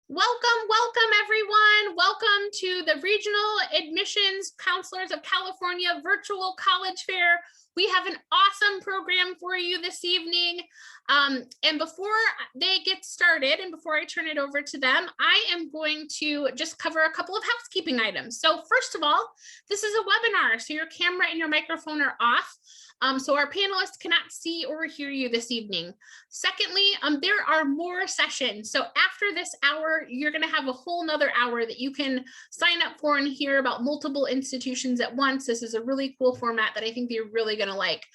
Welcome everyone. Welcome to the Regional Admissions Counselors of California Virtual College Fair. We have an awesome program for you this evening. And before they get started and before I turn it over to them, I am going to just cover a couple of housekeeping items. So first of all, this is a webinar, so your camera and your microphone are off. So our panelists cannot see or hear you this evening. Secondly, there are more sessions. So after this hour, you're going to have a whole nother hour that you can sign up for and hear about multiple institutions at once. This is a really cool format that I think you're really going to like.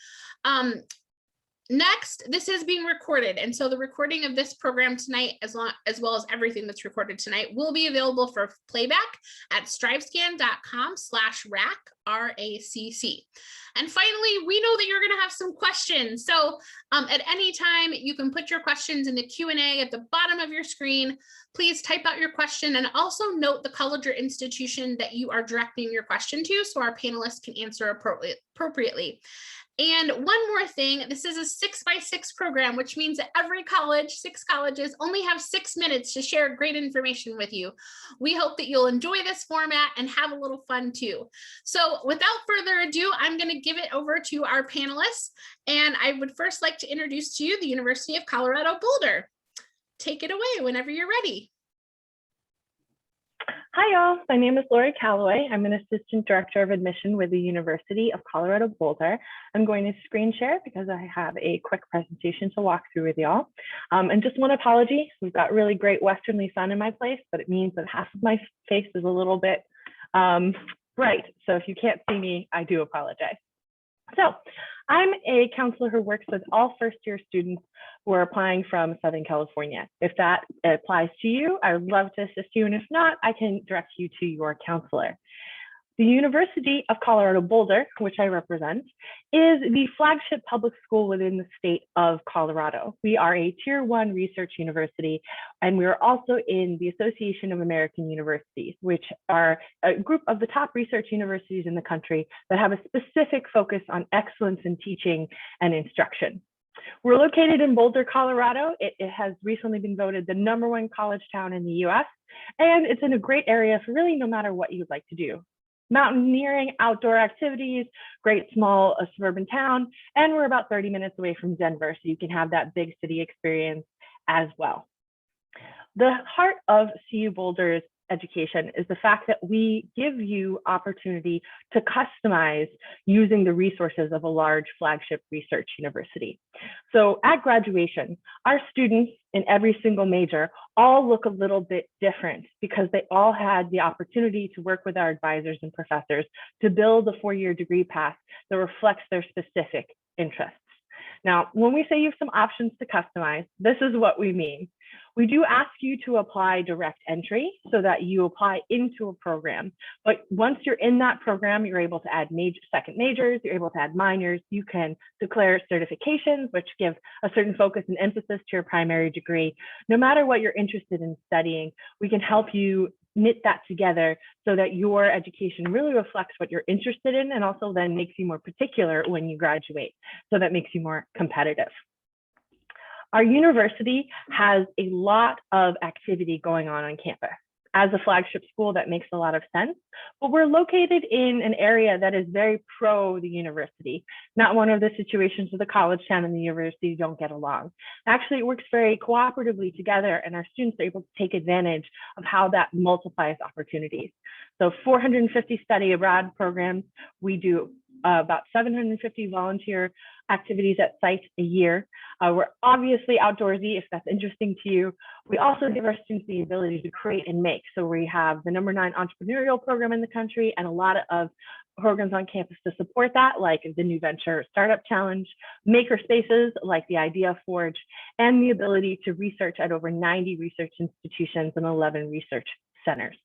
Next, this is being recorded. And so the recording of this program tonight, as well as everything that's recorded tonight, will be available for playback at strivescan.com/RACC, R-A-C-C. And finally, we know that you're going to have some questions. So at any time, you can put your questions in the Q&A at the bottom of your screen. Please type out your question and also note the college or institution that you are directing your question to so our panelists can answer appropriately. And one more thing, this is a 6x6 program, which means that every college, 6 colleges, only have 6 minutes to share great information with you. We hope that you'll enjoy this format and have a little fun too. So without further ado, I'm going to give it over to our panelists. And I would first like to introduce to you the University of Colorado Boulder. Take it away whenever you're ready. Hi, y'all. My name is Lori Calloway. I'm an Assistant Director of Admission with the University of Colorado Boulder. I'm going to screen share because I have a quick presentation to walk through with y'all. And just one apology, we've got really great westerly sun in my place, but it means that half of my face is a little bit bright. So if you can't see me, I do apologize. So I'm a counselor who works with all first-year students who are applying from Southern California. If that applies to you, I would love to assist you. And if not, I can direct you to your counselor. The University of Colorado Boulder, which I represent, is the flagship public school within the state of Colorado. We are a Tier 1 research university, and we are also in the Association of American Universities, which are a group of the top research universities in the country that have a specific focus on excellence in teaching and instruction. We're located in Boulder, Colorado. It has recently been voted the #1 college town in the US, and it's in a great area for really no matter what you'd like to do. Mountaineering, outdoor activities, great small suburban town, and we're about 30 minutes away from Denver, so you can have that big city experience as well. The heart of CU Boulder's education is the fact that we give you opportunity to customize using the resources of a large flagship research university. So at graduation, our students in every single major all look a little bit different because they all had the opportunity to work with our advisors and professors to build a 4-year degree path that reflects their specific interests. Now, when we say you have some options to customize, this is what we mean. We do ask you to apply direct entry so that you apply into a program. But once you're in that program, you're able to add second majors, you're able to add minors, you can declare certifications, which give a certain focus and emphasis to your primary degree. No matter what you're interested in studying, we can help you knit that together so that your education really reflects what you're interested in and also then makes you more particular when you graduate. So that makes you more competitive. Our university has a lot of activity going on campus. As a flagship school, that makes a lot of sense, but we're located in an area that is very pro the university, not one of the situations where the college town and the university don't get along. Actually, it works very cooperatively together, and our students are able to take advantage of how that multiplies opportunities. So 450 study abroad programs, we do about 750 volunteer activities at site a year. We're obviously outdoorsy if that's interesting to you. We also give our students the ability to create and make. So we have the #9 entrepreneurial program in the country and a lot of programs on campus to support that, like the New Venture Startup Challenge, maker spaces like the Idea Forge, and the ability to research at over 90 research institutions and 11 research centers.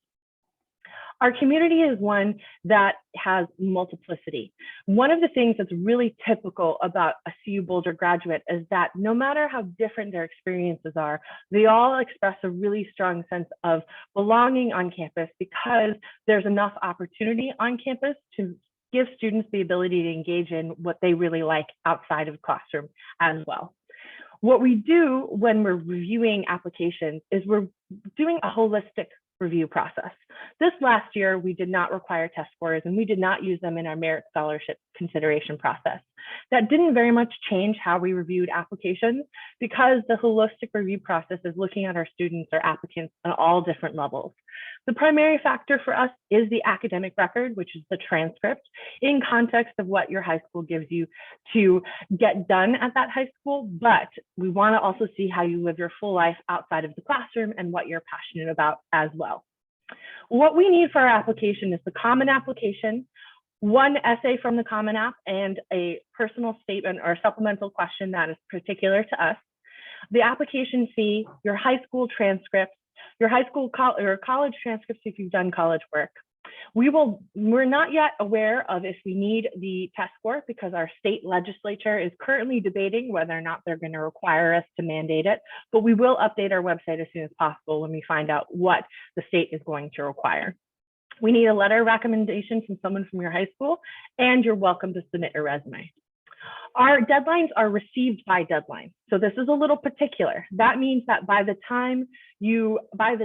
Our community is one that has multiplicity. One of the things that's really typical about a CU Boulder graduate is that no matter how different their experiences are, they all express a really strong sense of belonging on campus because there's enough opportunity on campus to give students the ability to engage in what they really like outside of the classroom as well. What we do when we're reviewing applications is we're doing a holistic review process. This last year, we did not require test scores and we did not use them in our merit scholarship consideration process. That didn't very much change how we reviewed applications because the holistic review process is looking at our students or applicants on all different levels. The primary factor for us is the academic record, which is the transcript, in context of what your high school gives you to get done at that high school, but we want to also see how you live your full life outside of the classroom and what you're passionate about as well. What we need for our application is the common application, one essay from the Common App, and a personal statement or supplemental question that is particular to us, the application fee, your high school transcript, your high school or college transcripts if you've done college work. We're not yet aware of if we need the test score because our state legislature is currently debating whether or not they're going to require us to mandate it, but we will update our website as soon as possible when we find out what the state is going to require. We need a letter of recommendation from someone from your high school, and you're welcome to submit your resume. Our deadlines are received by deadline. So this is a little particular. That means that by the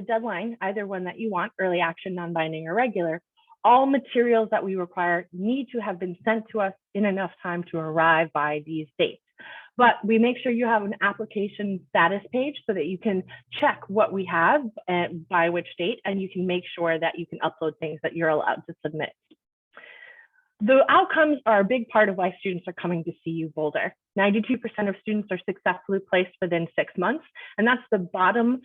deadline, either one that you want, early action, non-binding, or regular, all materials that we require need to have been sent to us in enough time to arrive by these dates. But we make sure you have an application status page so that you can check what we have and by which date, and you can make sure that you can upload things that you're allowed to submit. The outcomes are a big part of why students are coming to CU Boulder. 92% of students are successfully placed within 6 months, and that's the bottom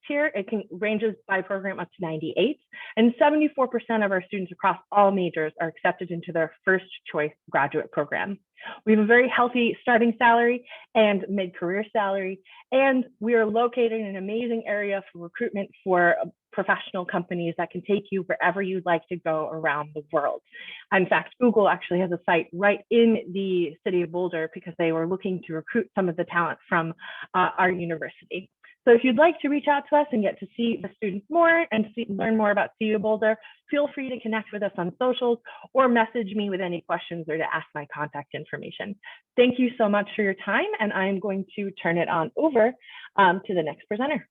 tier. It ranges by program up to 98, and 74% of our students across all majors are accepted into their first choice graduate program. We have a very healthy starting salary and mid-career salary, and we are located in an amazing area for recruitment for professional companies that can take you wherever you'd like to go around the world. In fact, Google actually has a site right in the city of Boulder because they were looking to recruit some of the talent from our university. So if you'd like to reach out to us and get to see the students more and learn more about CU Boulder, feel free to connect with us on socials or message me with any questions or to ask my contact information. Thank you so much for your time, and I'm going to turn it on over to the next presenter.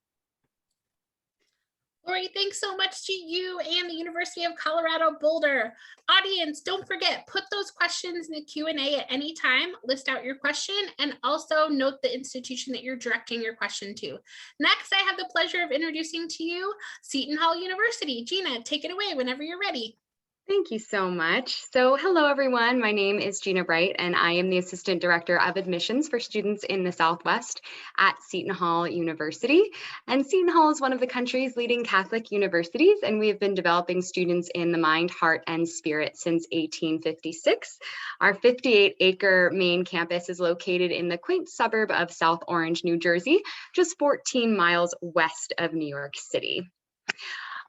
Lori, thanks so much to you and the University of Colorado Boulder. Audience, don't forget, put those questions in the Q&A at any time, list out your question, and also note the institution that you're directing your question to. Next, I have the pleasure of introducing to you Seton Hall University. Gina, take it away whenever you're ready. Thank you so much. So hello, everyone. My name is Gina Bright, and I am the Assistant Director of Admissions for students in the Southwest at Seton Hall University. And Seton Hall is one of the country's leading Catholic universities, and we have been developing students in the mind, heart, and spirit since 1856. Our 58-acre main campus is located in the quaint suburb of South Orange, New Jersey, just 14 miles west of New York City.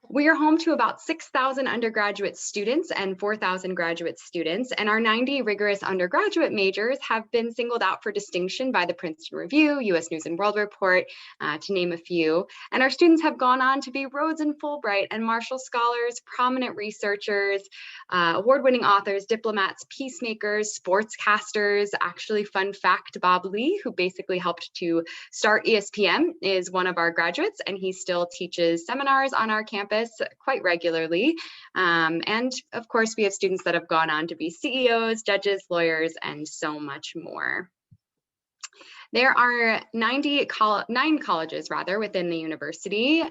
We are home to about 6,000 undergraduate students and 4,000 graduate students, and our 90 rigorous undergraduate majors have been singled out for distinction by the Princeton Review, U.S. News and World Report, to name a few. And our students have gone on to be Rhodes and Fulbright and Marshall Scholars, prominent researchers, award-winning authors, diplomats, peacemakers, sportscasters. Actually, fun fact, Bob Lee, who basically helped to start ESPN, is one of our graduates, and he still teaches seminars on our campus quite regularly. And of course, we have students that have gone on to be CEOs, judges, lawyers, and so much more. There are 9 colleges within the university,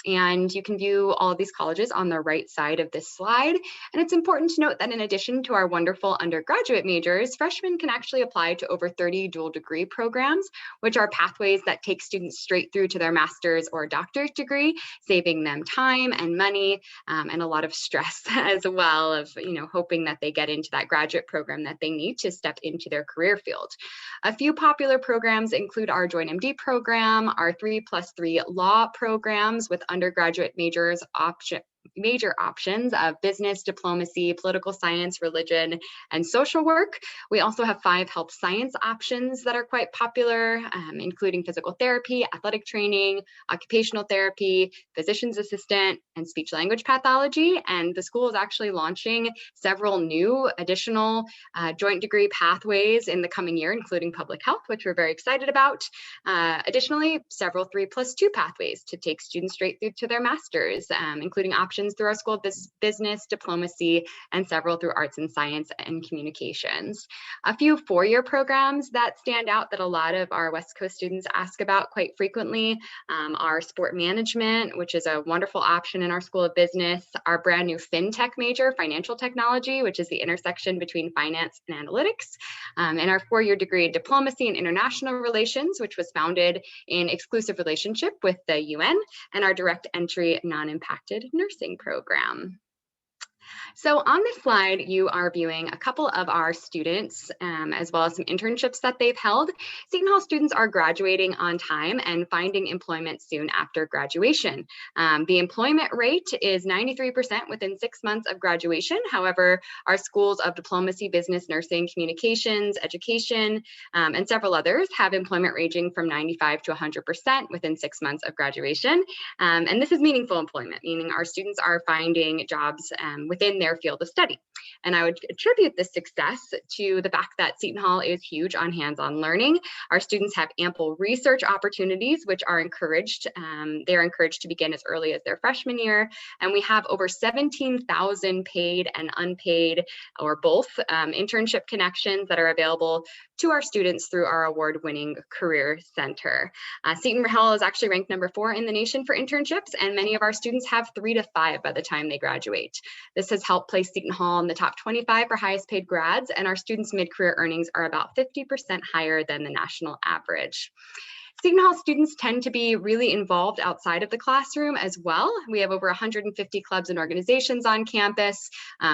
and you can view all of these colleges on the right side of this slide. And it's important to note that in addition to our wonderful undergraduate majors, freshmen can actually apply to over 30 dual degree programs, which are pathways that take students straight through to their master's or doctorate degree, saving them time and money and a lot of stress as well of, hoping that they get into that graduate program that they need to step into their career field. A few popular programs include our Join MD program, our 3+3 law programs with undergraduate majors major options of business, diplomacy, political science, religion, and social work. We also have 5 health science options that are quite popular, including physical therapy, athletic training, occupational therapy, physician's assistant, and speech language pathology. And the school is actually launching several new additional joint degree pathways in the coming year, including public health, which we're very excited about. Additionally, several 3+2 pathways to take students straight through to their master's, including options through our School of Business, Diplomacy, and several through Arts and Science and Communications. A few 4-year programs that stand out that a lot of our West Coast students ask about quite frequently are sport management, which is a wonderful option in our School of Business, our brand new FinTech major, financial technology, which is the intersection between finance and analytics, and our 4-year degree in diplomacy and international relations, which was founded in exclusive relationship with the UN, and our direct entry non-impacted nursing program. So on this slide, you are viewing a couple of our students, as well as some internships that they've held. Seton Hall students are graduating on time and finding employment soon after graduation. The employment rate is 93% within 6 months of graduation. However, our schools of diplomacy, business, nursing, communications, education, and several others have employment ranging from 95 to 100% within 6 months of graduation. And this is meaningful employment, meaning our students are finding jobs within their field of study. And I would attribute this success to the fact that Seton Hall is huge on hands-on learning. Our students have ample research opportunities, which are encouraged. They're encouraged to begin as early as their freshman year. And we have over 17,000 paid and unpaid, or both, internship connections that are available to our students through our award-winning Career Center. Seton Hall is actually ranked number 4 in the nation for internships, and many of our students have 3 to 5 by the time they graduate. This has helped place Seton Hall in the top 25 for highest paid grads, and our students' mid-career earnings are about 50% higher than the national average. Seton Hall students tend to be really involved outside of the classroom as well. We have over 150 clubs and organizations on campus.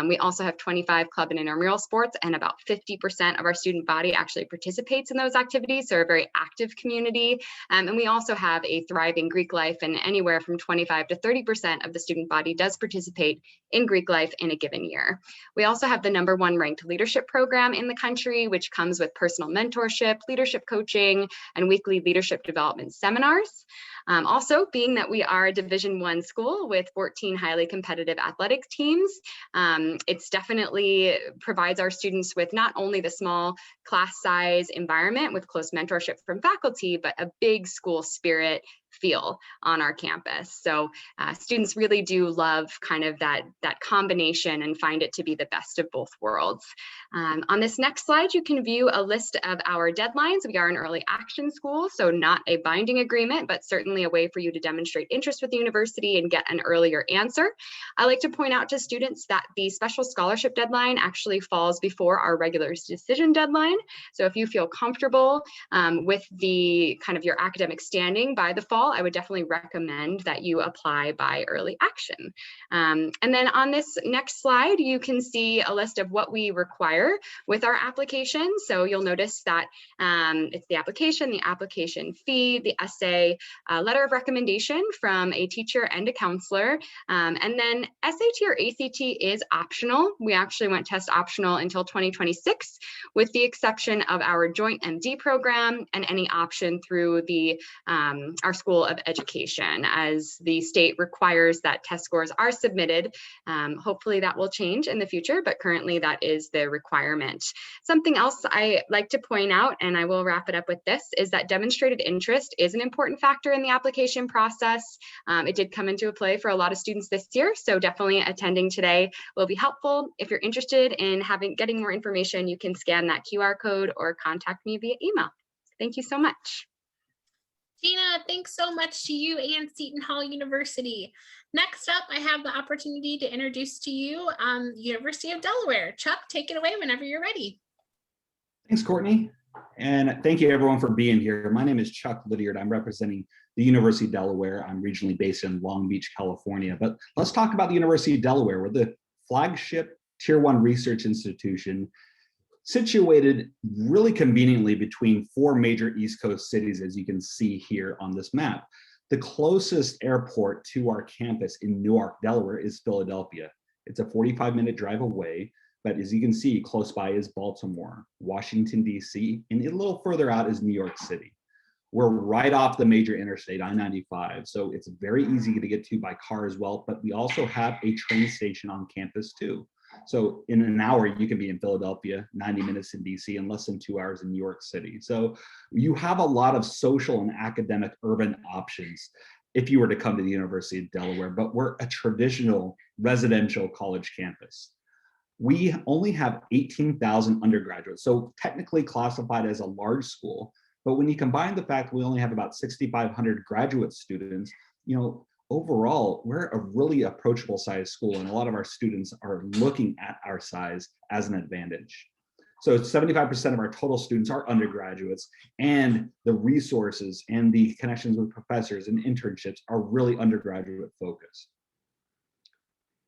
We also have 25 club and intramural sports, and about 50% of our student body actually participates in those activities, so a very active community. And we also have a thriving Greek life, and anywhere from 25 to 30% of the student body does participate in Greek life in a given year. We also have the #1 ranked leadership program in the country, which comes with personal mentorship, leadership coaching, and weekly leadership development seminars. Also, being that we are a Division I school with 14 highly competitive athletic teams, it's definitely provides our students with not only the small class size environment with close mentorship from faculty, but a big school spirit feel on our campus. So students really do love kind of that combination and find it to be the best of both worlds. On this next slide, you can view a list of our deadlines. We are an early action school, so not a binding agreement, but certainly a way for you to demonstrate interest with the university and get an earlier answer. I like to point out to students that the special scholarship deadline actually falls before our regular decision deadline. So if you feel comfortable with the kind of your academic standing by the fall, I would definitely recommend that you apply by early action. And then on this next slide, you can see a list of what we require with our application. So you'll notice that it's the application fee, the essay, letter of recommendation from a teacher and a counselor. And then SAT or ACT is optional. We actually went test optional until 2026, with the exception of our joint MD program and any option through the our School of Education, as the state requires that test scores are submitted. Hopefully that will change in the future, but currently that is the requirement. Something else I like to point out, and I will wrap it up with this, is that demonstrated interest is an important factor in the application process. It did come into play for a lot of students this year, so definitely attending today will be helpful. If you're interested in getting more information, you can scan that QR code or contact me via email. Thank you so much. Gina, thanks so much to you and Seton Hall University. Next up, I have the opportunity to introduce to you University of Delaware. Chuck, take it away whenever you're ready. Thanks, Courtney. And thank you everyone for being here. My name is Chuck Lydiard. I'm representing the University of Delaware. I'm regionally based in Long Beach, California. But let's talk about the University of Delaware. We're the flagship Tier 1 research institution situated really conveniently between 4 major East Coast cities, as you can see here on this map. The closest airport to our campus in Newark, Delaware is Philadelphia. It's a 45-minute drive away, but as you can see, close by is Baltimore, Washington, D.C., and a little further out is New York City. We're right off the major interstate, I-95, so it's very easy to get to by car as well, but we also have a train station on campus too. So in an hour, you can be in Philadelphia, 90 minutes in DC, and less than 2 hours in New York City. So you have a lot of social and academic urban options if you were to come to the University of Delaware, but we're a traditional residential college campus. We only have 18,000 undergraduates, so technically classified as a large school. But when you combine the fact we only have about 6,500 graduate students, overall, we're a really approachable size school, and a lot of our students are looking at our size as an advantage. So 75% of our total students are undergraduates, and the resources and the connections with professors and internships are really undergraduate focused.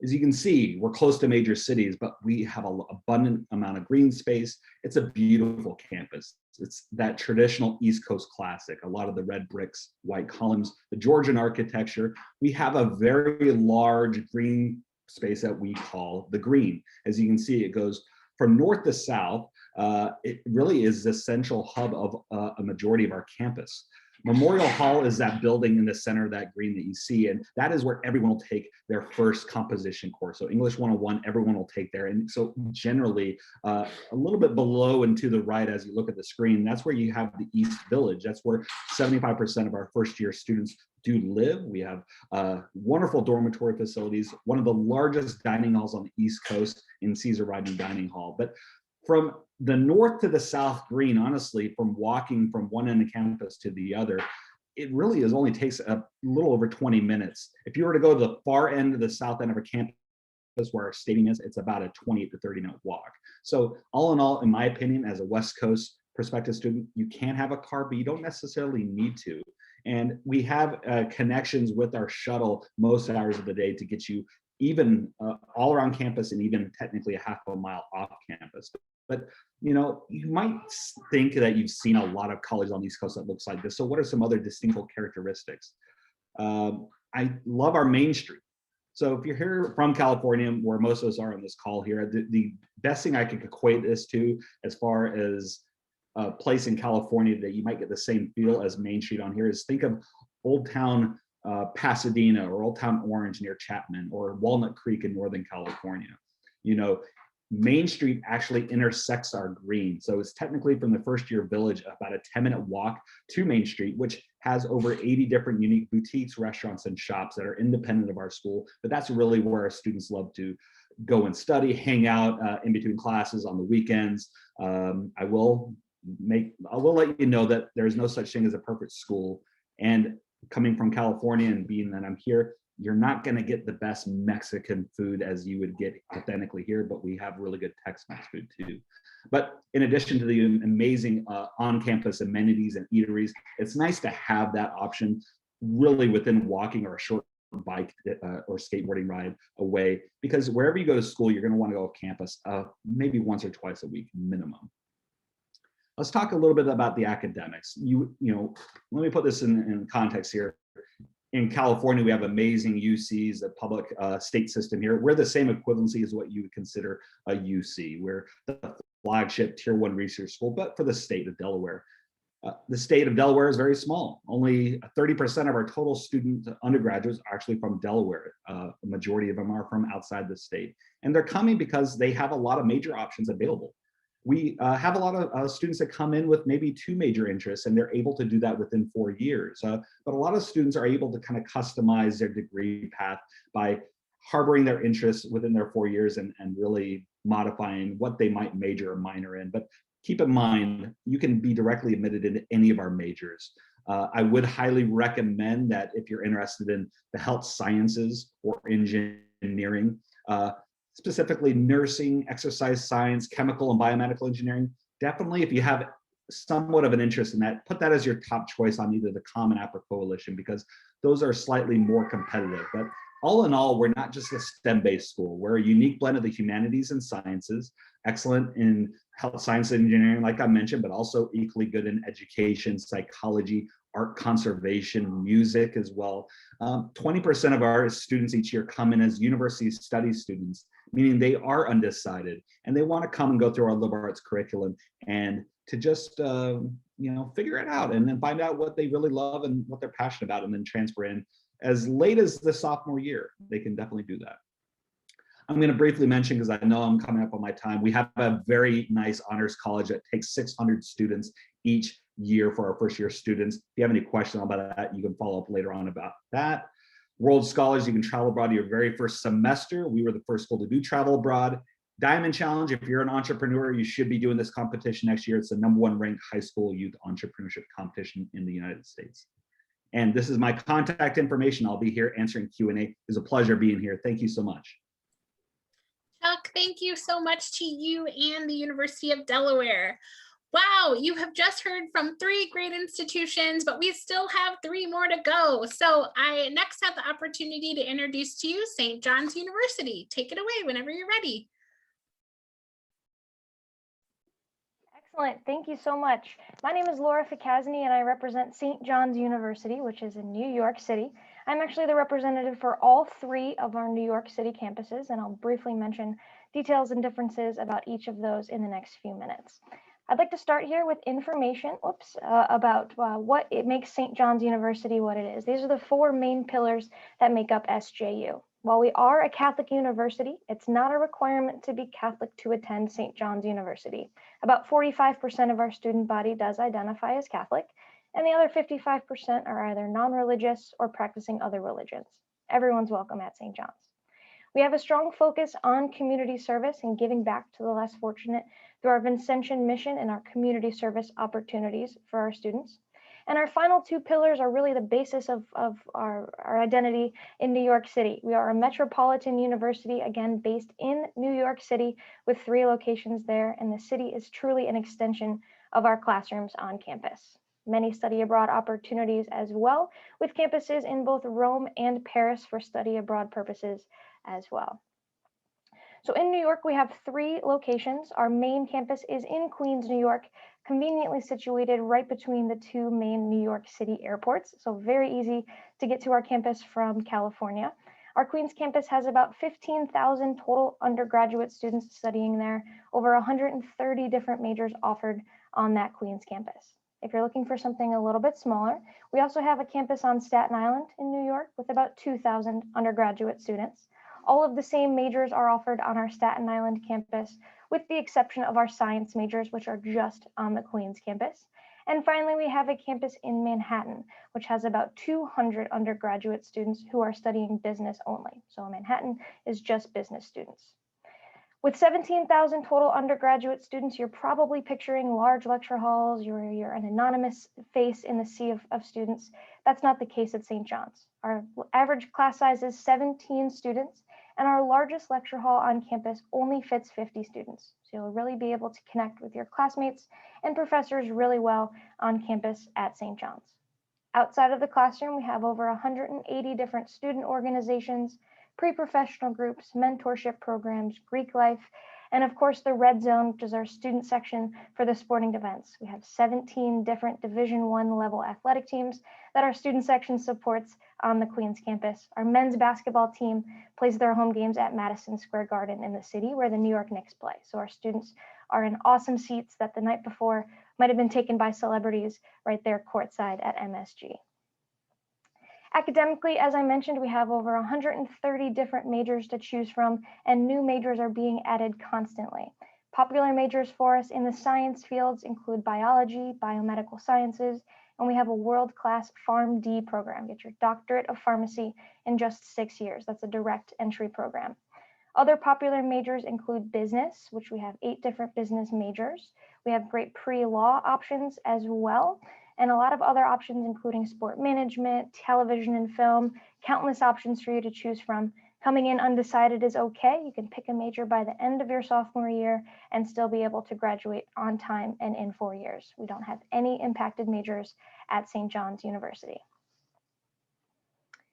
As you can see, we're close to major cities, but we have an abundant amount of green space. It's a beautiful campus. It's that traditional East Coast classic, a lot of the red bricks, white columns, the Georgian architecture. We have a very large green space that we call the green. As you can see, it goes from north to south. It really is the central hub of a majority of our campus. Memorial Hall is that building in the center of that green that you see, and that is where everyone will take their first composition course. So English 101, everyone will take there. And so generally, a little bit below and to the right as you look at the screen, that's where you have the East Village. That's where 75% of our first year students do live. We have wonderful dormitory facilities, one of the largest dining halls on the East Coast in Caesar Riding Dining Hall. But from the north to the south green, honestly, from walking from one end of campus to the other, it really only takes a little over 20 minutes. If you were to go to the far end of the south end of a campus where our stadium is, it's about a 28 to 30-minute walk. So all in all, in my opinion, as a West Coast prospective student, you can have a car, but you don't necessarily need to. And we have connections with our shuttle most hours of the day to get you even all around campus and even technically a half a mile off campus. But you might think that you've seen a lot of colleges on the East Coast that looks like this. So what are some other distinctive characteristics? I love our Main Street. So if you're here from California, where most of us are on this call here, the best thing I could equate this to as far as a place in California that you might get the same feel as Main Street on here is think of Old Town Pasadena or Old Town Orange near Chapman or Walnut Creek in Northern California. Main Street actually intersects our green. So it's technically from the first year village, about a 10-minute walk to Main Street, which has over 80 different unique boutiques, restaurants, and shops that are independent of our school. But that's really where our students love to go and study, hang out in between classes on the weekends. I will let you know that there's no such thing as a perfect school. And coming from California and being that I'm here, you're not going to get the best Mexican food as you would get authentically here, but we have really good Tex-Mex food too. But in addition to the amazing on-campus amenities and eateries, it's nice to have that option really within walking or a short bike or skateboarding ride away, because wherever you go to school, you're going to want to go off campus maybe once or twice a week minimum. Let's talk a little bit about the academics. Let me put this in context here. In California, we have amazing UCs, the public state system here. We're the same equivalency as what you would consider a UC. We're the flagship tier 1 research school, but for the state of Delaware. The state of Delaware is very small. Only 30% of our total student undergraduates are actually from Delaware. The majority of them are from outside the state. And they're coming because they have a lot of major options available. We have a lot of students that come in with maybe 2 major interests, and they're able to do that within 4 years. But a lot of students are able to kind of customize their degree path by harboring their interests within their 4 years and really modifying what they might major or minor in. But keep in mind, you can be directly admitted into any of our majors. I would highly recommend that if you're interested in the health sciences or engineering, specifically nursing, exercise science, chemical and biomedical engineering, definitely if you have somewhat of an interest in that, put that as your top choice on either the Common App or Coalition, because those are slightly more competitive. But all in all, we're not just a STEM-based school. We're a unique blend of the humanities and sciences, excellent in health science and engineering, like I mentioned, but also equally good in education, psychology, art conservation, music as well. 20% of our students each year come in as university studies students, meaning they are undecided and they want to come and go through our liberal arts curriculum and to just figure it out and then find out what they really love and what they're passionate about, and then transfer in as late as the sophomore year. They can definitely do that. I'm going to briefly mention, because I know I'm coming up on my time, we have a very nice honors college that takes 600 students each year for our first year students. If you have any questions about that, you can follow up later on about that. World Scholars, you can travel abroad your very first semester. We were the first school to do travel abroad. Diamond Challenge, if you're an entrepreneur, you should be doing this competition next year. It's the #1 ranked high school youth entrepreneurship competition in the United States. And this is my contact information. I'll be here answering Q&A. It's a pleasure being here. Thank you so much. Chuck, thank you so much to you and the University of Delaware. Wow, you have just heard from 3 great institutions, but we still have 3 more to go. So I next have the opportunity to introduce to you St. John's University. Take it away whenever you're ready. Excellent, thank you so much. My name is Laura Ficasni and I represent St. John's University, which is in New York City. I'm actually the representative for all 3 of our New York City campuses, and I'll briefly mention details and differences about each of those in the next few minutes. I'd like to start here with information about what it makes St. John's University what it is. These are the 4 main pillars that make up SJU. While we are a Catholic university, it's not a requirement to be Catholic to attend St. John's University. About 45% of our student body does identify as Catholic, and the other 55% are either non-religious or practicing other religions. Everyone's welcome at St. John's. We have a strong focus on community service and giving back to the less fortunate through our Vincentian mission and our community service opportunities for our students. And our final 2 pillars are really the basis of our identity in New York City. We are a metropolitan university, again, based in New York City with 3 locations there, and the city is truly an extension of our classrooms on campus. Many study abroad opportunities as well, with campuses in both Rome and Paris for study abroad purposes as well. So in New York, we have 3 locations. Our main campus is in Queens, New York, conveniently situated right between the 2 main New York City airports. So very easy to get to our campus from California. Our Queens campus has about 15,000 total undergraduate students studying there, over 130 different majors offered on that Queens campus. If you're looking for something a little bit smaller, we also have a campus on Staten Island in New York with about 2,000 undergraduate students. All of the same majors are offered on our Staten Island campus, with the exception of our science majors, which are just on the Queens campus. And finally, we have a campus in Manhattan, which has about 200 undergraduate students who are studying business only. So Manhattan is just business students. With 17,000 total undergraduate students, you're probably picturing large lecture halls, you're an anonymous face in the sea of students. That's not the case at St. John's. Our average class size is 17 students, and our largest lecture hall on campus only fits 50 students. So you'll really be able to connect with your classmates and professors really well on campus at St. John's. Outside of the classroom, we have over 180 different student organizations, pre-professional groups, mentorship programs, Greek life, and of course the Red Zone, which is our student section for the sporting events. We have 17 different Division I level athletic teams that our student section supports on the Queens campus. Our men's basketball team plays their home games at Madison Square Garden in the city where the New York Knicks play. So our students are in awesome seats that the night before might have been taken by celebrities right there courtside at MSG. Academically, as I mentioned, we have over 130 different majors to choose from, and new majors are being added constantly. Popular majors for us in the science fields include biology, biomedical sciences, and we have a world-class PharmD program. Get your doctorate of pharmacy in just 6 years. That's a direct entry program. Other popular majors include business, which we have 8 different business majors. We have great pre-law options as well, and a lot of other options, including sport management, television and film, countless options for you to choose from. Coming in undecided is okay. You can pick a major by the end of your sophomore year and still be able to graduate on time and in 4 years. We don't have any impacted majors at St. John's University.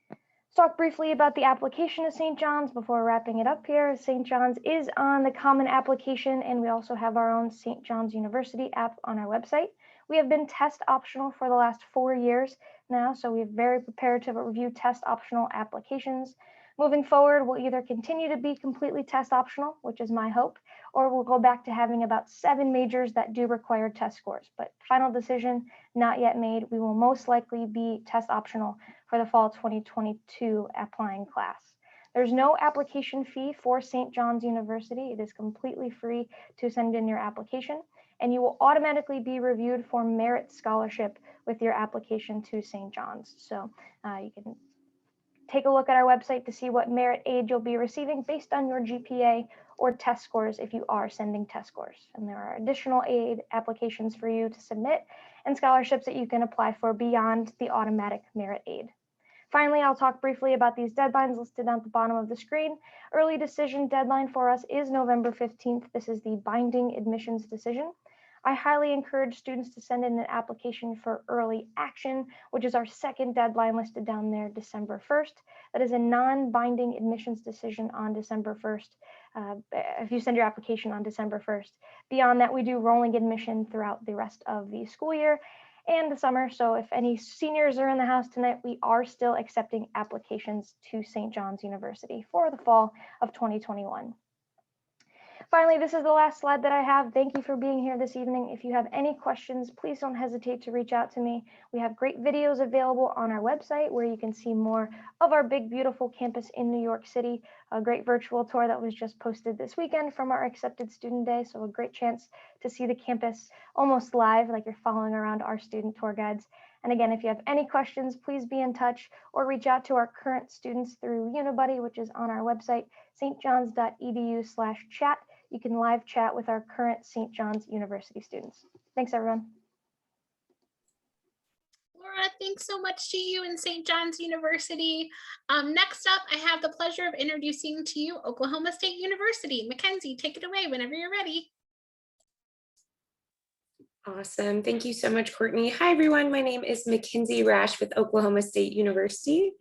Let's talk briefly about the application of St. John's before wrapping it up here. St. John's is on the Common Application, and we also have our own St. John's University app on our website. We have been test optional for the last 4 years now, so we're very prepared to review test optional applications. Moving forward, we'll either continue to be completely test optional, which is my hope, or we'll go back to having about 7 majors that do require test scores. But final decision not yet made. We will most likely be test optional for the fall 2022 applying class. There's no application fee for St. John's University. It is completely free to send in your application, and you will automatically be reviewed for merit scholarship with your application to St. John's. So you can take a look at our website to see what merit aid you'll be receiving based on your GPA or test scores if you are sending test scores. And there are additional aid applications for you to submit and scholarships that you can apply for beyond the automatic merit aid. Finally, I'll talk briefly about these deadlines listed at the bottom of the screen. Early decision deadline for us is November 15th. This is the binding admissions decision. I highly encourage students to send in an application for early action, which is our second deadline listed down there, December 1st. That is a non-binding admissions decision on December 1st, if you send your application on December 1st. Beyond that, we do rolling admission throughout the rest of the school year and the summer. So if any seniors are in the house tonight, we are still accepting applications to St. John's University for the fall of 2021. Finally, this is the last slide that I have. Thank you for being here this evening. If you have any questions, please don't hesitate to reach out to me. We have great videos available on our website where you can see more of our big, beautiful campus in New York City. A great virtual tour that was just posted this weekend from our Accepted Student Day. So a great chance to see the campus almost live, like you're following around our student tour guides. And again, if you have any questions, please be in touch or reach out to our current students through Unibuddy, which is on our website, stjohns.edu/chat. You can live chat with our current St. John's University students. Thanks, everyone. Laura, thanks so much to you and St. John's University. Next up, I have the pleasure of introducing to you Oklahoma State University. Mackenzie, take it away whenever you're ready. Awesome. Thank you so much, Courtney. Hi, everyone. My name is Mackenzie Rash with Oklahoma State University.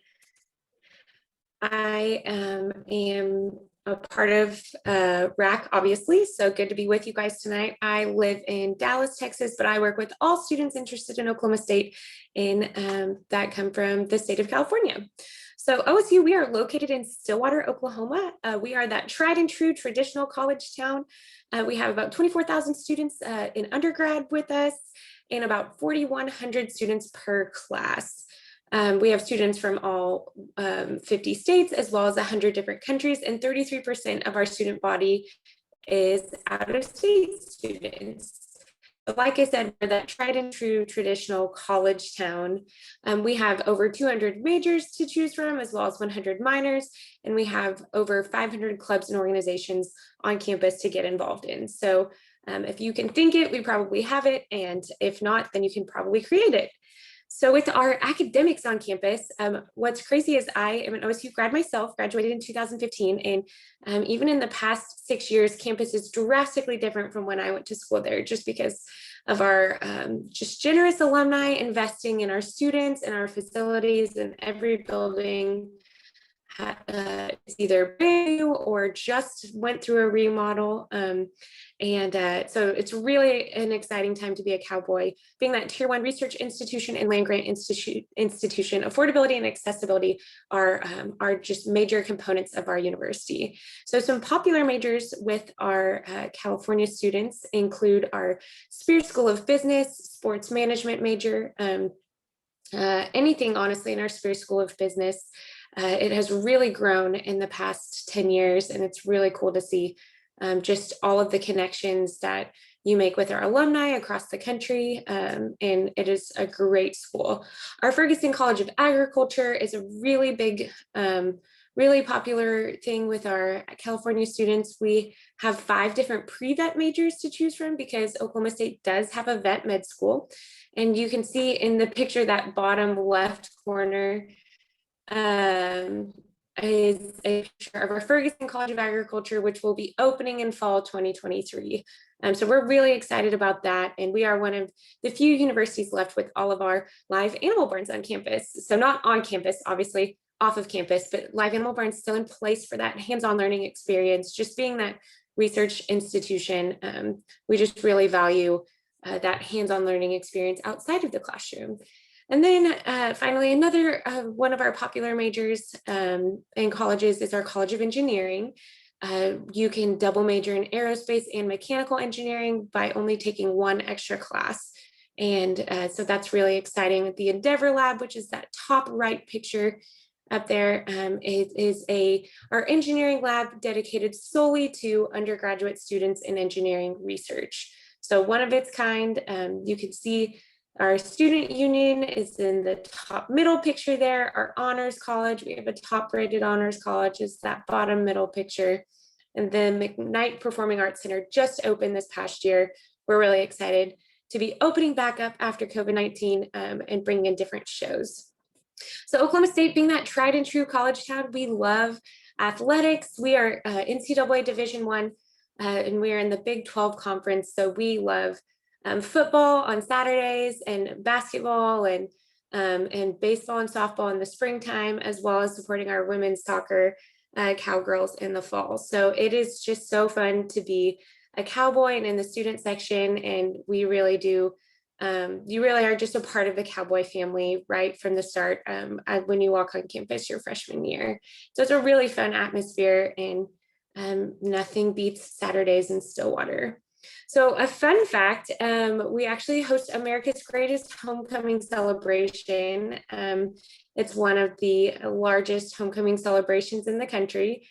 I am a part of RACC, obviously, so good to be with you guys tonight. I live in Dallas, Texas, but I work with all students interested in Oklahoma State that come from the state of California. So OSU, we are located in Stillwater, Oklahoma. We are that tried and true traditional college town. We have about 24,000 students in undergrad with us and about 4,100 students per class. We have students from all 50 states as well as 100 different countries, and 33% of our student body is out-of-state students. But like I said, we're that tried and true traditional college town. We have over 200 majors to choose from, as well as 100 minors, and we have over 500 clubs and organizations on campus to get involved in. So if you can think it, we probably have it, and if not, then you can probably create it. So with our academics on campus, what's crazy is I am an OSU grad myself, graduated in 2015, and even in the past 6 years, campus is drastically different from when I went to school there, just because of our just generous alumni investing in our students and our facilities, and every building is either brand new or just went through a remodel. So it's really an exciting time to be a cowboy. Being that Tier 1 research institution and land grant institution, affordability and accessibility are just major components of our university. So some popular majors with our California students include our Spears School of Business, sports management major, anything honestly in our Spears School of Business. It has really grown in the past 10 years, and it's really cool to see just all of the connections that you make with our alumni across the country, and it is a great school. Our Ferguson College of Agriculture is a really big, really popular thing with our California students. We have 5 different pre-vet majors to choose from because Oklahoma State does have a vet med school. And you can see in the picture, that bottom left corner, is a picture of our Ferguson College of Agriculture, which will be opening in fall 2023. So we're really excited about that. And we are one of the few universities left with all of our live animal barns on campus. So not on campus, obviously off of campus, but live animal barns still in place for that hands-on learning experience. Just being that research institution, we just really value that hands-on learning experience outside of the classroom. And then finally, another one of our popular majors in colleges is our College of Engineering. You can double major in aerospace and mechanical engineering by only taking one extra class. And so that's really exciting. The Endeavor Lab, which is that top right picture up there, is our engineering lab dedicated solely to undergraduate students in engineering research. So one of its kind. You can see our student union is in the top middle picture there. Our honors college, we have a top rated honors college, is that bottom middle picture. And the McKnight Performing Arts Center just opened this past year. We're really excited to be opening back up after COVID-19 and bringing in different shows. So Oklahoma State, being that tried and true college town, we love athletics. We are NCAA Division I, and we are in the Big 12 conference. So we love football on Saturdays and basketball and baseball and softball in the springtime, as well as supporting our women's soccer Cowgirls in the fall. So it is just so fun to be a Cowboy and in the student section. And we really do, you really are just a part of the Cowboy family right from the start when you walk on campus your freshman year. So it's a really fun atmosphere, and nothing beats Saturdays in Stillwater. So a fun fact, we actually host America's Greatest Homecoming Celebration. It's one of the largest homecoming celebrations in the country.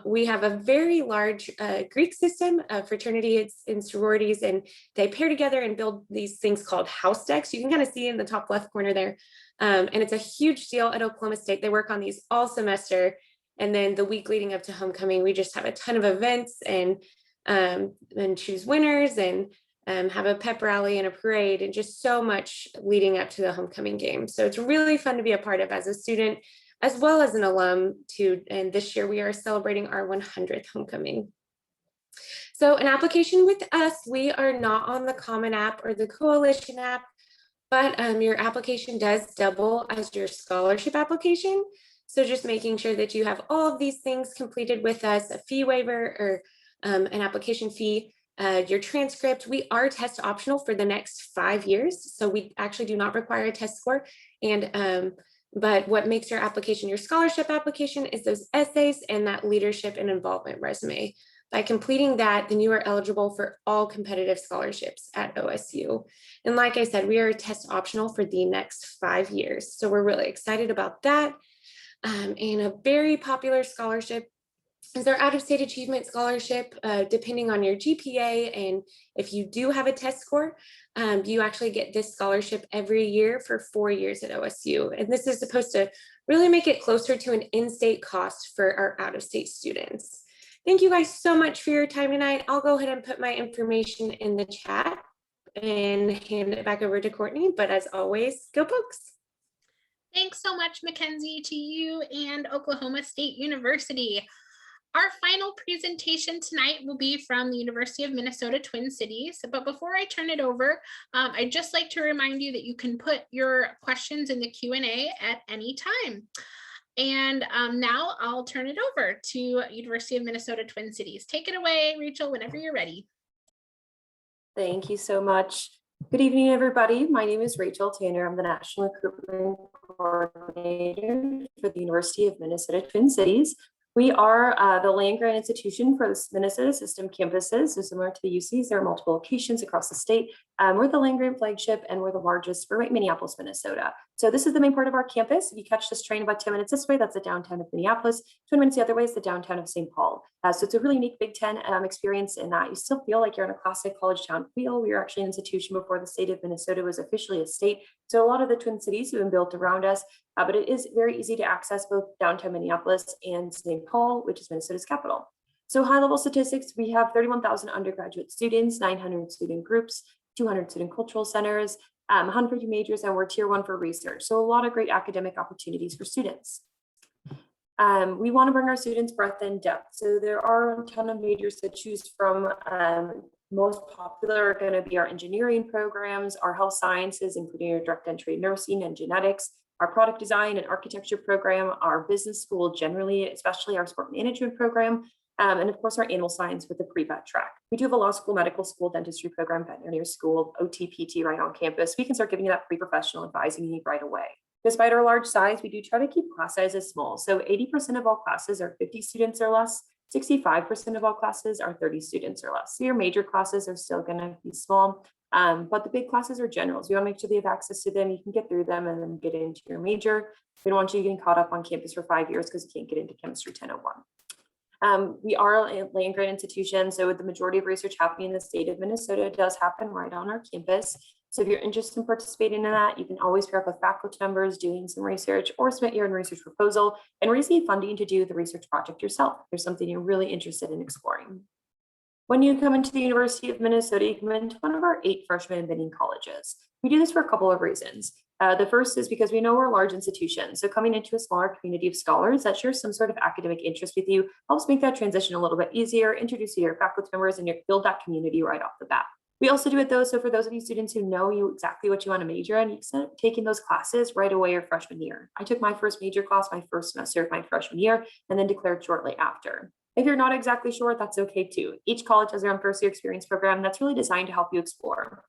We have a very large Greek system of fraternities and sororities, and they pair together and build these things called house decks. You can kind of see in the top left corner there. And it's a huge deal at Oklahoma State. They work on these all semester. And then the week leading up to homecoming, we just have a ton of events and choose winners and have a pep rally and a parade and just so much leading up to the homecoming game. So it's really fun to be a part of as a student, as well as an alum too. And this year we are celebrating our 100th homecoming. So an application with us, we are not on the Common App or the Coalition app, but your application does double as your scholarship application. So just making sure that you have all of these things completed with us, a fee waiver or an application fee, your transcript. We are test optional for the next 5 years. So we actually do not require a test score. And but what makes your application your scholarship application is those essays and that leadership and involvement resume. By completing that, then you are eligible for all competitive scholarships at OSU. And like I said, we are test optional for the next 5 years. So we're really excited about that. And a very popular scholarship is our out-of-state achievement scholarship. Depending on your GPA, and if you do have a test score, you actually get this scholarship every year for 4 years at OSU. And this is supposed to really make it closer to an in-state cost for our out-of-state students. Thank you guys so much for your time tonight. I'll go ahead and put my information in the chat and hand it back over to Courtney. But as always, go Pokes. Thanks so much, Mackenzie, to you and Oklahoma State University. Our final presentation tonight will be from the University of Minnesota Twin Cities. But before I turn it over, I'd just like to remind you that you can put your questions in the Q&A at any time. And now I'll turn it over to University of Minnesota Twin Cities. Take it away, Rachel, whenever you're ready. Thank you so much. Good evening, everybody. My name is Rachel Tanner. I'm the National Recruitment Coordinator for the University of Minnesota Twin Cities. We are the land-grant institution for the Minnesota System campuses. So similar to the UCs, there are multiple locations across the state. We're the land-grant flagship, and we're the largest for Minneapolis, Minnesota. So this is the main part of our campus. If you catch this train about 10 minutes this way, that's the downtown of Minneapolis. 20 minutes the other way is the downtown of St. Paul. So it's a really unique Big Ten experience in that you still feel like you're in a classic college town feel. We were actually an institution before the state of Minnesota was officially a state. So a lot of the Twin Cities have been built around us, but it is very easy to access both downtown Minneapolis and St. Paul, which is Minnesota's capital. So high level statistics, we have 31,000 undergraduate students, 900 student groups, 200 student cultural centers, 150 majors, and we're tier 1 for research. So a lot of great academic opportunities for students. We want to bring our students breadth and depth. So there are a ton of majors to choose from. Most popular are going to be our engineering programs, our health sciences, including our direct entry nursing and genetics, our product design and architecture program, our business school generally, especially our sport management program, And of course, our animal science with the pre-vet track. We do have a law school, medical school, dentistry program, veterinary school, OT, PT right on campus. We can start giving you that pre-professional advising you need right away. Despite our large size, we do try to keep class sizes small. So 80% of all classes are 50 students or less. 65% of all classes are 30 students or less. So your major classes are still going to be small, but the big classes are generals. We want to make sure that you have access to them. You can get through them and then get into your major. We don't want you getting caught up on campus for 5 years because you can't get into chemistry 1001. We are a land grant institution, so the majority of research happening in the state of Minnesota does happen right on our campus. So if you're interested in participating in that, you can always pair up with faculty members doing some research or submit your own research proposal and receive funding to do the research project yourself. If there's something you're really interested in exploring. When you come into the University of Minnesota, you come into one of our 8 freshman admitting colleges. We do this for a couple of reasons. The first is because we know we're a large institution. So coming into a smaller community of scholars that share some sort of academic interest with you helps make that transition a little bit easier, introduce you to your faculty members, and build that community right off the bat. We also do it though, so for those of you students who know you exactly what you want to major in, you can start taking those classes right away your freshman year. I took my first major class my first semester of my freshman year and then declared shortly after. If you're not exactly sure, that's okay too. Each college has their own first year experience program that's really designed to help you explore.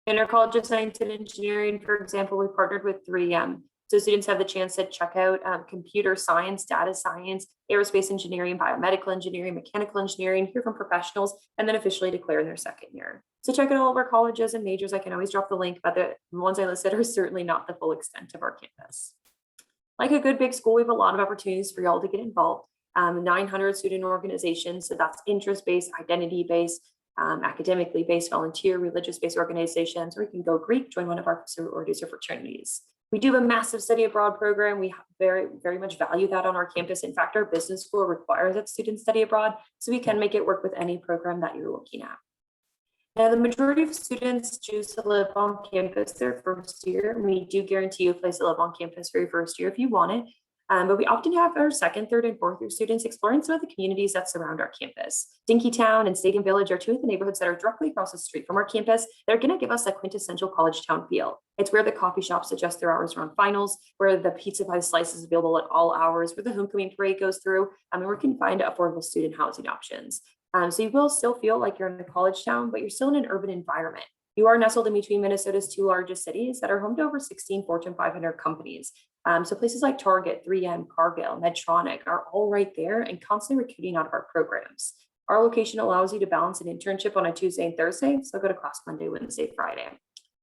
In our College of Science and Engineering, for example, we partnered with 3M. So students have the chance to check out computer science, data science, aerospace engineering, biomedical engineering, mechanical engineering, hear from professionals, and then officially declare in their second year. So check out all of our colleges and majors. I can always drop the link, but the ones I listed are certainly not the full extent of our campus. Like a good big school, we have a lot of opportunities for y'all to get involved. 900 student organizations, so that's interest-based, identity-based, academically based, volunteer, religious-based organizations, or you can go Greek, join one of our sororities or fraternities. We do have a massive study abroad program. We very, very much value that on our campus. In fact, our business school requires that students study abroad, so we can make it work with any program that you're looking at. Now, the majority of students choose to live on campus their first year, and we do guarantee you a place to live on campus for your first year if you want it. But we often have our second, third, and fourth year students exploring some of the communities that surround our campus. Dinkytown and Seton Village are 2 of the neighborhoods that are directly across the street from our campus. They're going to give us a quintessential college town feel. It's where the coffee shops adjust their hours around finals, where the pizza pie slice is available at all hours, where the homecoming parade goes through, and where we can find affordable student housing options. So you will still feel like you're in a college town, but you're still in an urban environment. You are nestled in between Minnesota's 2 largest cities that are home to over 16 Fortune 500 companies. So places like Target, 3M, Cargill, Medtronic are all right there and constantly recruiting out of our programs. Our location allows you to balance an internship on a Tuesday and Thursday, so go to class Monday, Wednesday, Friday.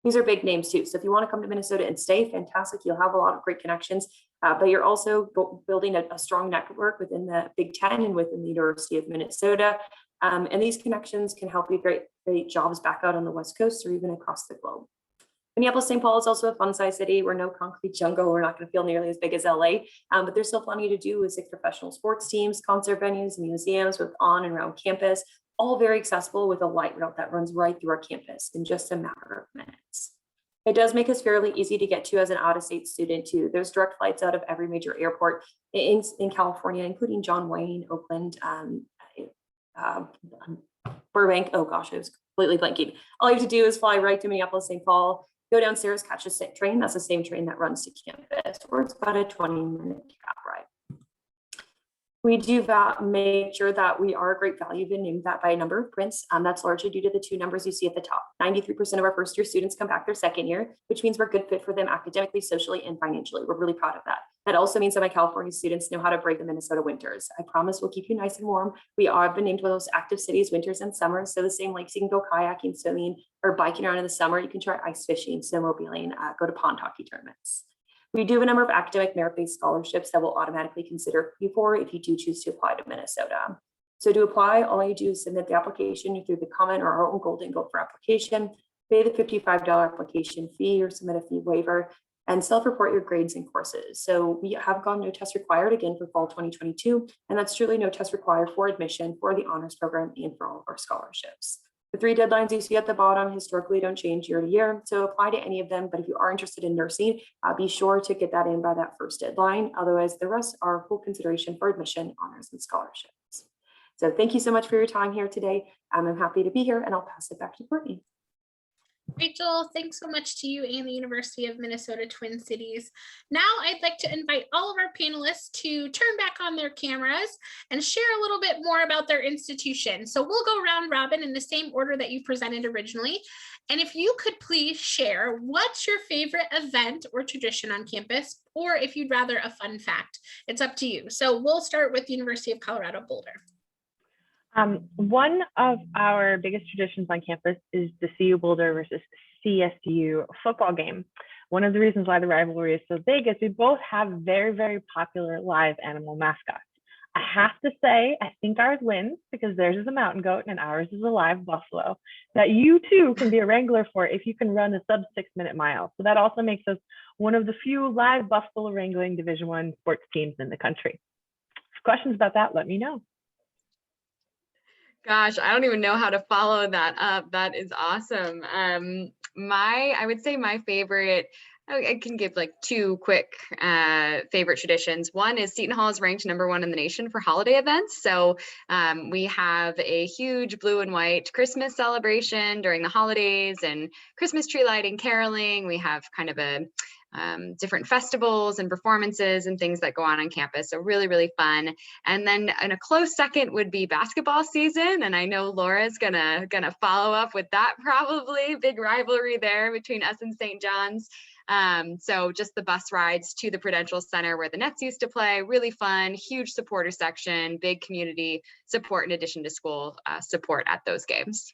These are big names too. So if you want to come to Minnesota and stay, fantastic. You'll have a lot of great connections, but you're also building a strong network within the Big Ten and within the University of Minnesota. And these connections can help you create jobs back out on the West Coast or even across the globe. Minneapolis-St. Paul is also a fun-sized city. We're no concrete jungle. We're not going to feel nearly as big as LA, but there's still plenty to do with 6 professional sports teams, concert venues, museums with on and around campus, all very accessible with a light rail that runs right through our campus in just a matter of minutes. It does make us fairly easy to get to as an out-of-state student too. There's direct flights out of every major airport in California, including John Wayne, Oakland, Burbank. Oh gosh, I was completely blanking. All you have to do is fly right to Minneapolis-St. Paul, go downstairs, catch the train. That's the same train that runs to campus, or it's about a 20-minute cab ride. We do make sure that we are a great value. Been named that by a number of prints. That's largely due to the 2 numbers you see at the top. 93% of our first year students come back their second year, which means we're a good fit for them academically, socially, and financially. We're really proud of that. That also means that my California students know how to brave the Minnesota winters. I promise we'll keep you nice and warm. We have been named one of those active cities winters and summers. So the same lakes you can go kayaking, swimming, or biking around in the summer. You can try ice fishing, snowmobiling, go to pond hockey tournaments. We do have a number of academic merit-based scholarships that will automatically consider you for if you do choose to apply to Minnesota. So to apply, all you do is submit the application through the comment or our own Golden Goat for application, pay the $55 application fee or submit a fee waiver, and self-report your grades and courses. So we have gone no test required again for fall 2022, and that's truly no test required for admission for the honors program and for all of our scholarships. The 3 deadlines you see at the bottom historically don't change year to year, so apply to any of them. But if you are interested in nursing, be sure to get that in by that first deadline. Otherwise, the rest are full consideration for admission, honors, and scholarships. So thank you so much for your time here today. I'm happy to be here, and I'll pass it back to Courtney. Rachel, thanks so much to you and the University of Minnesota Twin Cities. Now I'd like to invite all of our panelists to turn back on their cameras and share a little bit more about their institution. So we'll go round robin in the same order that you presented originally. And if you could please share what's your favorite event or tradition on campus, or if you'd rather a fun fact, it's up to you. So we'll start with the University of Colorado Boulder. One of our biggest traditions on campus is the CU Boulder versus CSU football game. One of the reasons why the rivalry is so big is we both have very, very popular live animal mascots. I have to say, I think ours wins because theirs is a mountain goat and ours is a live buffalo that you too can be a wrangler for if you can run a sub 6-minute mile. So that also makes us one of the few live buffalo wrangling Division I sports teams in the country. If questions about that, let me know. Gosh, I don't even know how to follow that up. That is awesome. I would say my favorite, I can give like two quick favorite traditions. One is Seton Hall is ranked #1 in the nation for holiday events. So we have a huge blue and white Christmas celebration during the holidays and Christmas tree lighting, caroling. We have kind of a different festivals and performances and things that go on campus. So really, really fun. And then in a close second would be basketball season. And I know Laura's gonna follow up with that probably. Big rivalry there between us and St. John's. So just the bus rides to the Prudential Center where the Nets used to play, really fun, huge supporter section, big community support in addition to school support at those games.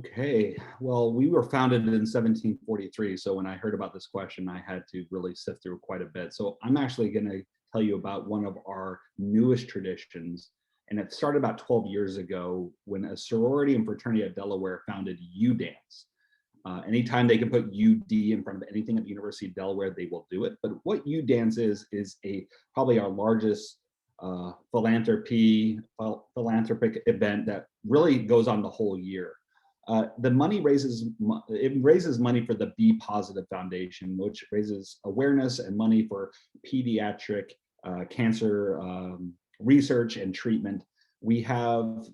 Okay, well, we were founded in 1743. So when I heard about this question, I had to really sift through quite a bit. So I'm actually going to tell you about one of our newest traditions. And it started about 12 years ago when a sorority and fraternity at Delaware founded U-Dance. Anytime they can put UD in front of anything at the University of Delaware, they will do it. But what U-Dance is probably our largest philanthropic event that really goes on the whole year. The money raises money for the Be Positive Foundation, which raises awareness and money for pediatric cancer research and treatment. We have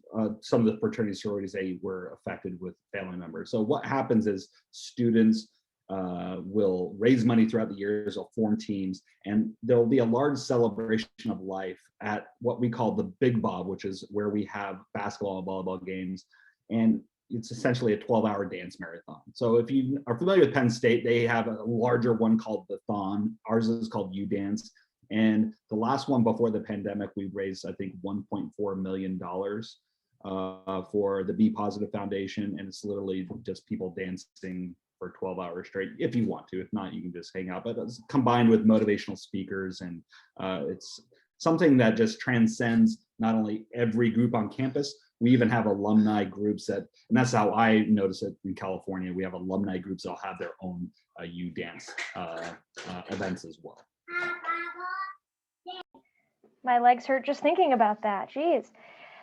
some of the fraternity sororities, they were affected with family members. So what happens is students will raise money throughout the years, will form teams, and there'll be a large celebration of life at what we call the Big Bob, which is where we have basketball and volleyball games. And it's essentially a 12-hour dance marathon. So if you are familiar with Penn State, they have a larger one called the Thon. Ours is called U-Dance. And the last one before the pandemic, we raised, I think, $1.4 million for the Be Positive Foundation. And it's literally just people dancing for 12 hours straight, if you want to. If not, you can just hang out. But it's combined with motivational speakers. And it's something that just transcends not only every group on campus, we even have alumni groups and that's how I notice it in California. We have alumni groups that'll have their own U-Dance events as well. My legs hurt just thinking about that. Jeez.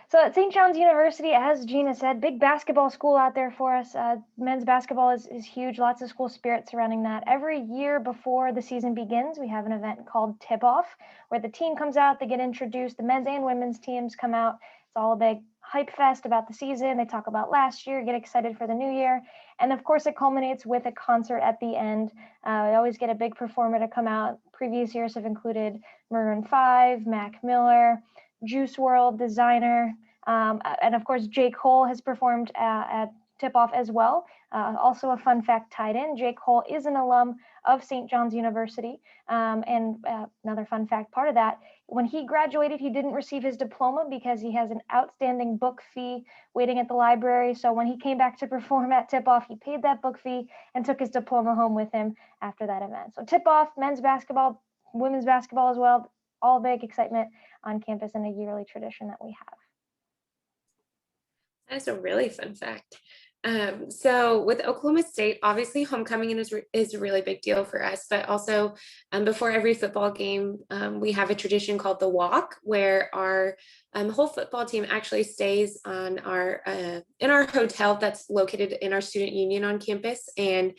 So at St. John's University, as Gina said, big basketball school out there for us. Men's basketball is huge, lots of school spirit surrounding that. Every year before the season begins, we have an event called Tip Off, where the team comes out, they get introduced, the men's and women's teams come out. It's all a big hype fest about the season. They talk about last year, get excited for the new year. And of course, it culminates with a concert at the end. We always get a big performer to come out. Previous years have included Maroon 5, Mac Miller, Juice WRLD, Designer, and of course, J. Cole has performed at Tip Off as well. Also a fun fact tied in, J. Cole is an alum of St. John's University. And another fun fact part of that, when he graduated, he didn't receive his diploma because he has an outstanding book fee waiting at the library. So when he came back to perform at Tip Off, he paid that book fee and took his diploma home with him after that event. So Tip Off, men's basketball, women's basketball as well, all big excitement on campus and a yearly tradition that we have. That's a really fun fact. So with Oklahoma State, obviously homecoming is a really big deal for us, but also before every football game, we have a tradition called the walk, where our whole football team actually stays on in our hotel that's located in our student union on campus. And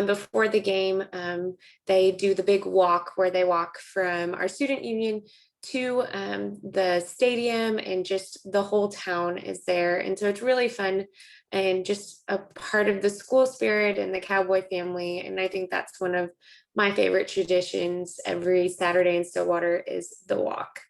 before the game, they do the big walk where they walk from our student union to the stadium, and just the whole town is there. And so it's really fun and just a part of the school spirit and the Cowboy family. And I think that's one of my favorite traditions every Saturday in Stillwater is the walk.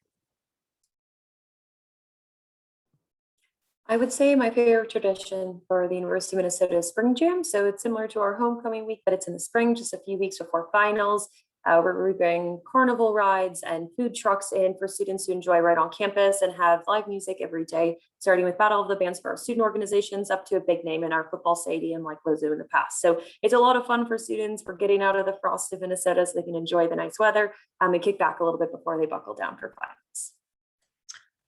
I would say my favorite tradition for the University of Minnesota is Spring Jam. So it's similar to our homecoming week, but it's in the spring, just a few weeks before finals. We're bringing carnival rides and food trucks in for students to enjoy right on campus and have live music every day, starting with Battle of the Bands for our student organizations up to a big name in our football stadium like Lozo in the past. So it's a lot of fun for students. We're getting out of the frost of Minnesota so they can enjoy the nice weather and kick back a little bit before they buckle down for finals.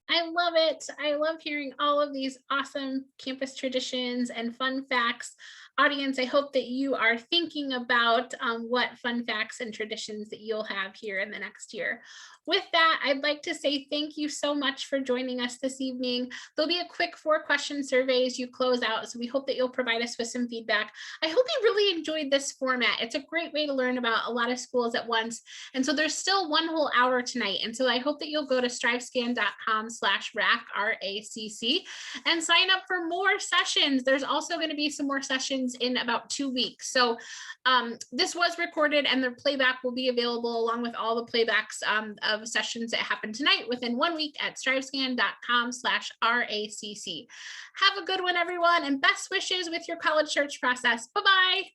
I love it. I love hearing all of these awesome campus traditions and fun facts. Audience, I hope that you are thinking about what fun facts and traditions that you'll have here in the next year. With that, I'd like to say thank you so much for joining us this evening. There'll be a quick 4-question survey as you close out, so we hope that you'll provide us with some feedback. I hope you really enjoyed this format. It's a great way to learn about a lot of schools at once. And so there's still 1 whole hour tonight. And so I hope that you'll go to strivescan.com/RACC, RACC, and sign up for more sessions. There's also going to be some more sessions in about 2 weeks. So this was recorded and the playback will be available along with all the playbacks of sessions that happen tonight within 1 week at strivescan.com/RACC. Have a good one, everyone, and best wishes with your college search process. Bye-bye.